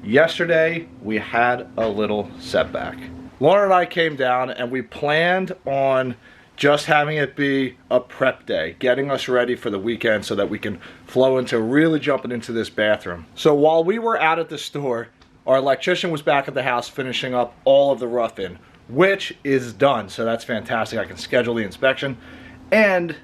Yesterday, we had a little setback. Lauren and I came down and we planned on just having it be a prep day, getting us ready for the weekend so that we can flow into really jumping into this bathroom. So while we were out at the store, our electrician was back at the house finishing up all of the rough-in, which is done, so that's fantastic. I can schedule the inspection, and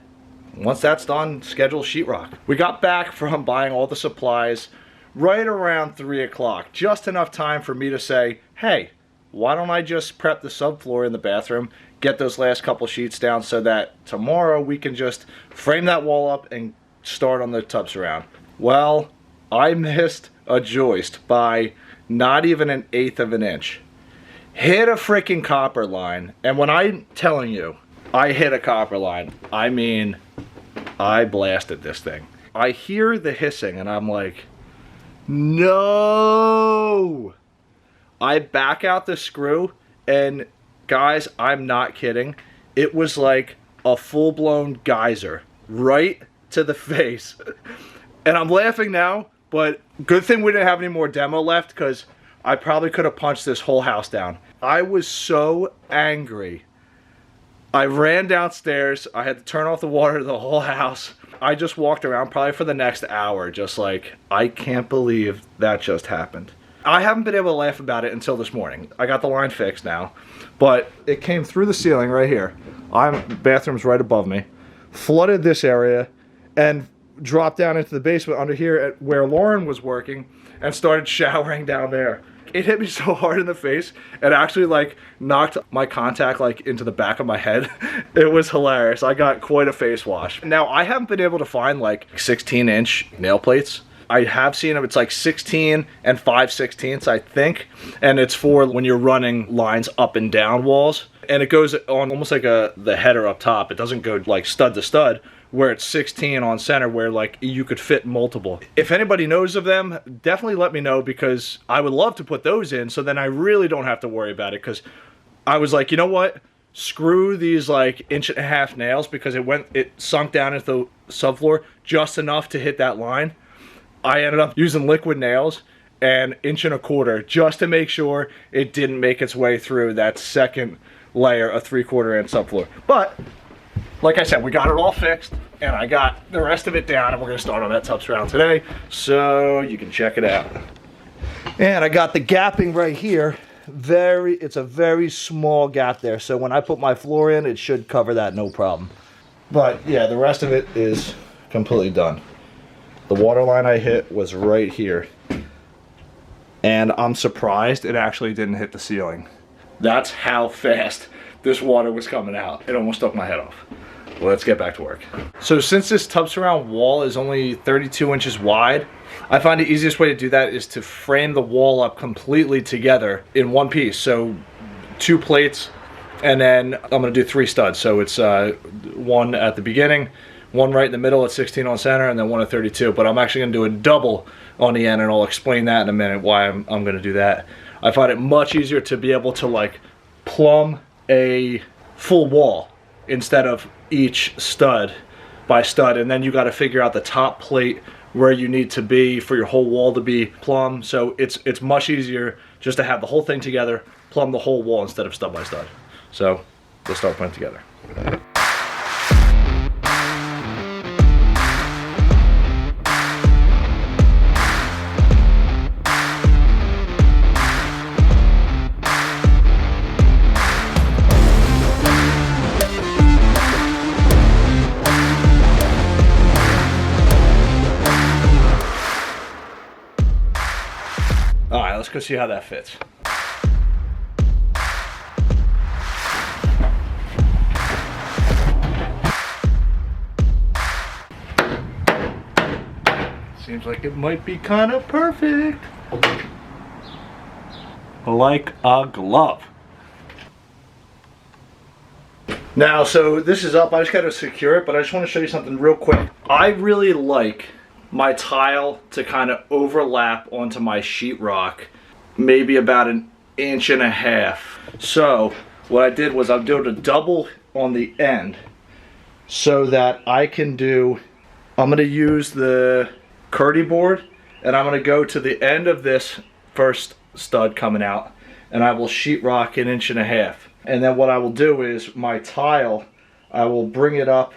once that's done, schedule sheetrock. We got back from buying all the supplies right around 3 o'clock, just enough time for me to say, hey, why don't I just prep the subfloor in the bathroom, get those last couple sheets down so that tomorrow we can just frame that wall up and start on the tub surround. Well, I missed a joist by not even 1/8 of an inch. Hit a freaking copper line, and when I'm telling you I hit a copper line, I mean I blasted this thing. I hear the hissing and I'm like, no! I back out the screw, and guys, I'm not kidding. It was like a full-blown geyser right to the face. And I'm laughing now, but good thing we didn't have any more demo left, because I probably could have punched this whole house down. I was so angry. I ran downstairs. I had to turn off the water to the whole house. I just walked around probably for the next hour just like, I can't believe that just happened. I haven't been able to laugh about it until this morning. I got the line fixed now, but it came through the ceiling right here. Bathroom's right above me. Flooded this area and dropped down into the basement under here at where Lauren was working and started showering down there. It hit me so hard in the face, it actually like knocked my contact like into the back of my head. It was hilarious. I got quite a face wash. Now, I haven't been able to find like 16-inch nail plates. I have seen them, it's like 16 and 5/16, I think. And it's for when you're running lines up and down walls. And it goes on almost like the header up top. It doesn't go like stud to stud, where it's 16 on center, where like you could fit multiple. If anybody knows of them, definitely let me know, because I would love to put those in so then I really don't have to worry about it. Because I was like, you know what? Screw these like 1.5 inch nails, because it sunk down into the subfloor just enough to hit that line. I ended up using liquid nails and 1.25 inch just to make sure it didn't make its way through that second layer of 3/4 inch subfloor. But like I said, we got it all fixed and I got the rest of it down, and we're gonna start on that tub surround today so you can check it out. And I got the gapping right here. It's a very small gap there, so when I put my floor in, it should cover that no problem. But yeah, the rest of it is completely done. The water line I hit was right here, and I'm surprised it actually didn't hit the ceiling. That's how fast this water was coming out. It almost took my head off. Well, let's get back to work. So since this tub surround wall is only 32 inches wide, I find the easiest way to do that is to frame the wall up completely together in one piece. So 2 plates, and then I'm gonna do 3 studs. So it's one at the beginning, one right in the middle at 16 on center, and then one at 32. But I'm actually gonna do a double on the end, and I'll explain that in a minute why I'm gonna do that. I find it much easier to be able to like plumb a full wall instead of each stud by stud, and then you got to figure out the top plate where you need to be for your whole wall to be plumb. So it's much easier just to have the whole thing together, plumb the whole wall instead of stud by stud. So let's start putting it together. Alright, let's go see how that fits. Seems like it might be kind of perfect. Like a glove. Now, so this is up. I just got to secure it, but I just want to show you something real quick. I really like my tile to kind of overlap onto my sheetrock, maybe about 1.5 inches. So what I did was I'm doing a double on the end so that I can do, I'm going to use the Kerdi-Board, and I'm going to go to the end of this first stud coming out, and I will sheetrock 1.5 inches. And then what I will do is my tile, I will bring it up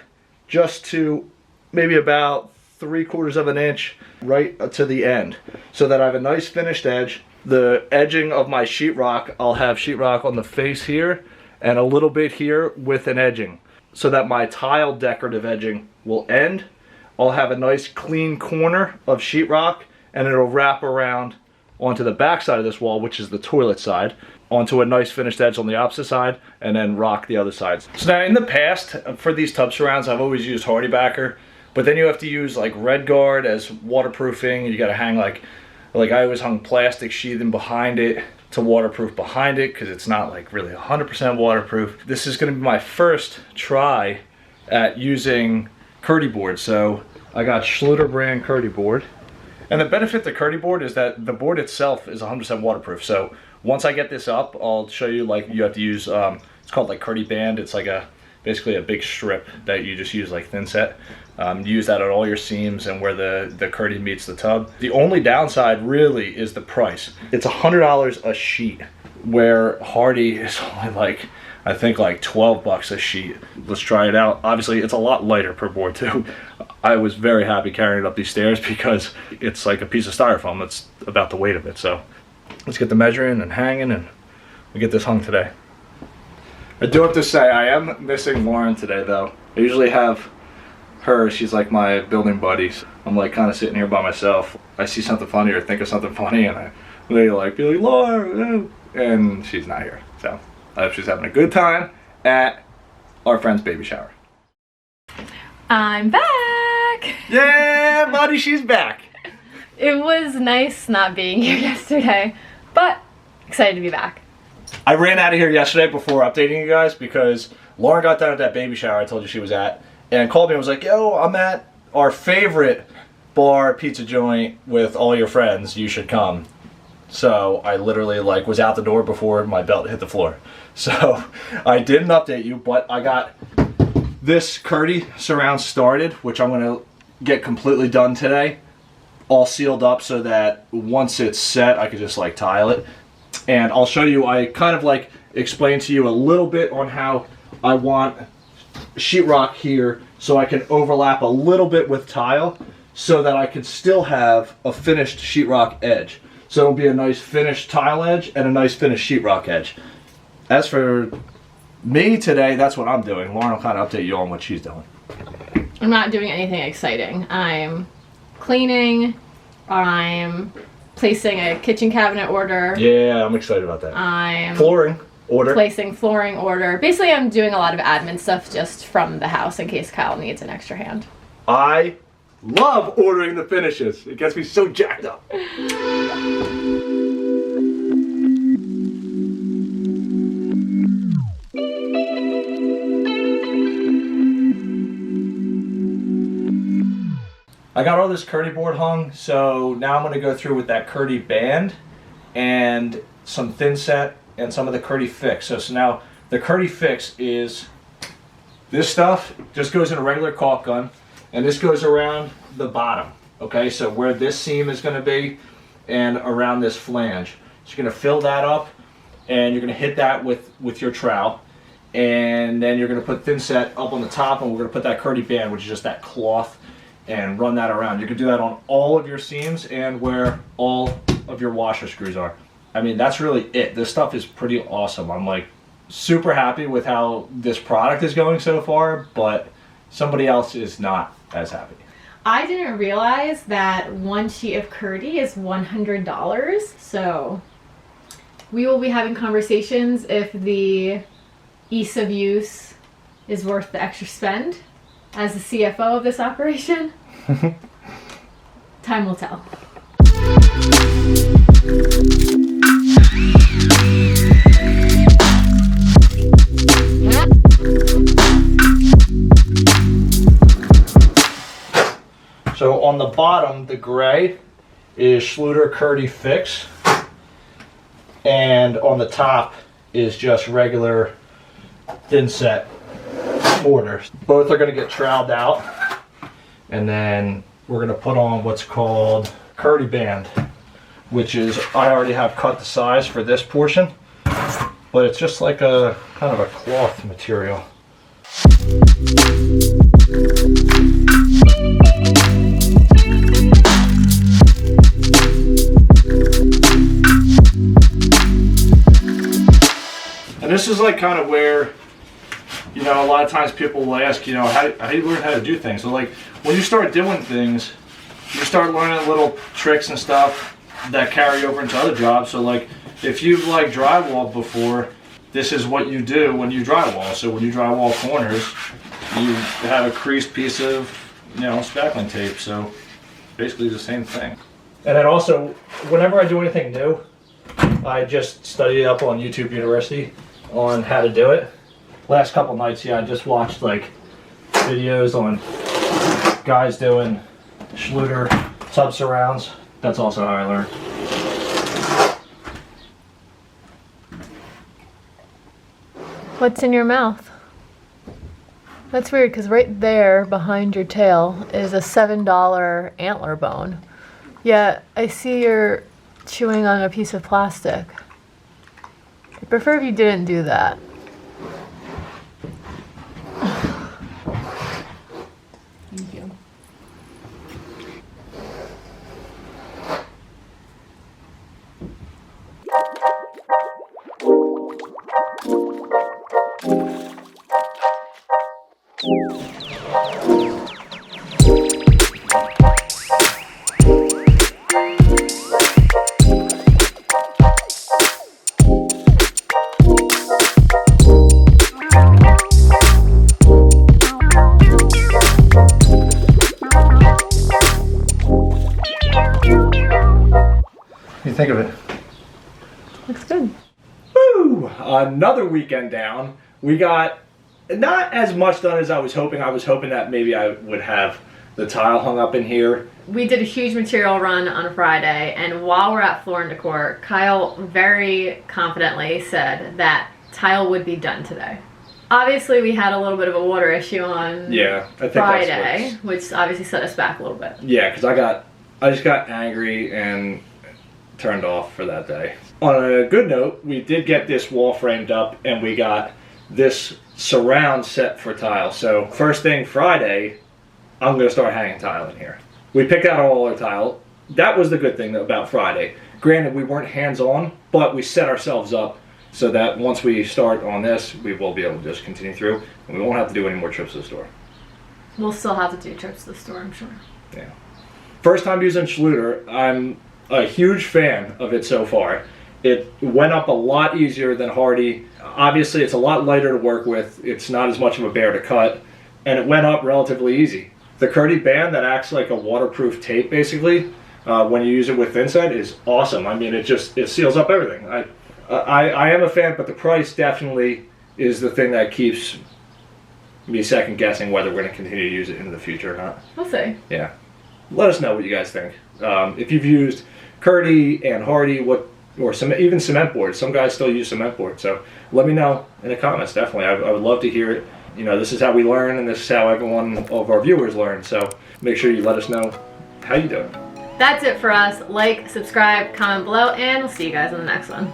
just to maybe about 3/4 of an inch right to the end, so that I have a nice finished edge. The edging of my sheetrock, I'll have sheetrock on the face here and a little bit here with an edging, so that my tile decorative edging will end. I'll have a nice clean corner of sheetrock, and it'll wrap around onto the back side of this wall, which is the toilet side, onto a nice finished edge on the opposite side, and then rock the other sides. So now in the past, for these tub surrounds, I've always used hardiebacker, but then you have to use like red guard as waterproofing. You gotta hang like I always hung plastic sheathing behind it to waterproof behind it, because it's not like really 100% waterproof. This is gonna be my first try at using Kerdi-Board. So I got Schluter brand Kerdi-Board. And the benefit to Kerdi-Board is that the board itself is 100% waterproof. So once I get this up, I'll show you, like, you have to use, it's called like Kerdi Band. It's like basically a big strip that you just use like thin set. You use that on all your seams and where the Kerdi meets the tub. The only downside really is the price. It's $100 a sheet, where Hardie is only like, I think like 12 bucks a sheet. Let's try it out. Obviously it's a lot lighter per board too. I was very happy carrying it up these stairs because it's like a piece of styrofoam that's about the weight of it. So let's get the measuring and hanging, and we get this hung today. I do have to say, I am missing Lauren today though. I usually have her, she's like my building buddy. I'm like kind of sitting here by myself. I see something funny or think of something funny, and I really like be like, Lauren, and she's not here. So I hope she's having a good time at our friend's baby shower. I'm back! Yeah, buddy, she's back. It was nice not being here yesterday, but excited to be back. I ran out of here yesterday before updating you guys because Lauren got done at that baby shower I told you she was at, and called me and was like, yo, I'm at our favorite bar pizza joint with all your friends, you should come. So I literally like was out the door before my belt hit the floor. So I didn't update you, but I got this Kerdi surround started, which I'm gonna get completely done today, all sealed up so that once it's set I could just like tile it. And I'll show you, I kind of like explained to you a little bit on how I want sheetrock here so I can overlap a little bit with tile so that I can still have a finished sheetrock edge. So it'll be a nice finished tile edge and a nice finished sheetrock edge. As for me today, that's what I'm doing. Lauren will kind of update you on what she's doing. I'm not doing anything exciting. I'm cleaning, I'm placing a kitchen cabinet order. Yeah, I'm excited about that. I'm flooring order. Placing flooring order. Basically, I'm doing a lot of admin stuff just from the house in case Kyle needs an extra hand. I love ordering the finishes. It gets me so jacked up. I got all this Kerdi-Board hung, so now I'm going to go through with that Kerdi Band and some thin set and some of the Kerdi Fix. So now the Kerdi Fix is this stuff, just goes in a regular caulk gun, and this goes around the bottom. Okay, so where this seam is going to be and around this flange. So you're going to fill that up, and you're going to hit that with your trowel, and then you're going to put thin set up on the top, and we're going to put that Kerdi Band, which is just that cloth, and run that around. You can do that on all of your seams and where all of your washer screws are. I mean, that's really it. This stuff is pretty awesome. I'm like super happy with how this product is going so far, but somebody else is not as happy. I didn't realize that one sheet of Kerdi is $100, so we will be having conversations if the ease of use is worth the extra spend. As the CFO of this operation, time will tell. So on the bottom, the gray is Schluter Kerdi Fix, and on the top is just regular thin set order. Both are going to get troweled out, and then we're going to put on what's called Kerdi Band, which is, I already have cut the size for this portion, but it's just like a kind of a cloth material. And this is like kind of where, you know, a lot of times people will ask, you know, how do you learn how to do things? So like when you start doing things, you start learning little tricks and stuff that carry over into other jobs. So like if you've like drywalled before, this is what you do when you drywall. So when you drywall corners, you have a creased piece of, you know, spackling tape. So basically the same thing. And then also, whenever I do anything new, I just study it up on YouTube University on how to do it. Last couple nights, yeah, I just watched like videos on guys doing Schluter sub surrounds. That's also how I learned. What's in your mouth? That's weird because right there behind your tail is a $7 antler bone. Yet I see you're chewing on a piece of plastic. I prefer if you didn't do that. Thank you. Think of it. Looks good. Woo! Another weekend down. We got not as much done as I was hoping. I was hoping that maybe I would have the tile hung up in here. We did a huge material run on Friday, and while we're at Floor and Decor, Kyle very confidently said that tile would be done today. Obviously, we had a little bit of a water issue on I think Friday, which obviously set us back a little bit. Yeah, because I just got angry and turned off for that day. On a good note, we did get this wall framed up and we got this surround set for tile. So first thing Friday, I'm going to start hanging tile in here. We picked out all our tile. That was the good thing about Friday. Granted, we weren't hands-on, but we set ourselves up so that once we start on this, we will be able to just continue through and we won't have to do any more trips to the store. We'll still have to do trips to the store, I'm sure. Yeah. First time using Schluter. I'm a huge fan of it so far. It went up a lot easier than Hardie. Obviously, it's a lot lighter to work with. It's not as much of a bear to cut, and it went up relatively easy. The Kerdi band that acts like a waterproof tape, basically, when you use it with inside, is awesome. I mean, it seals up everything. I am a fan, but the price definitely is the thing that keeps me second guessing whether we're going to continue to use it in the future or not. We'll see. Yeah. Let us know what you guys think. If you've used Kerdi and Hardie, even cement boards. Some guys still use cement boards, so let me know in the comments. Definitely, I would love to hear it. You know, this is how we learn, and this is how every one of our viewers learn. So make sure you let us know how you do it. That's it for us. Like, subscribe, comment below, and we'll see you guys in the next one.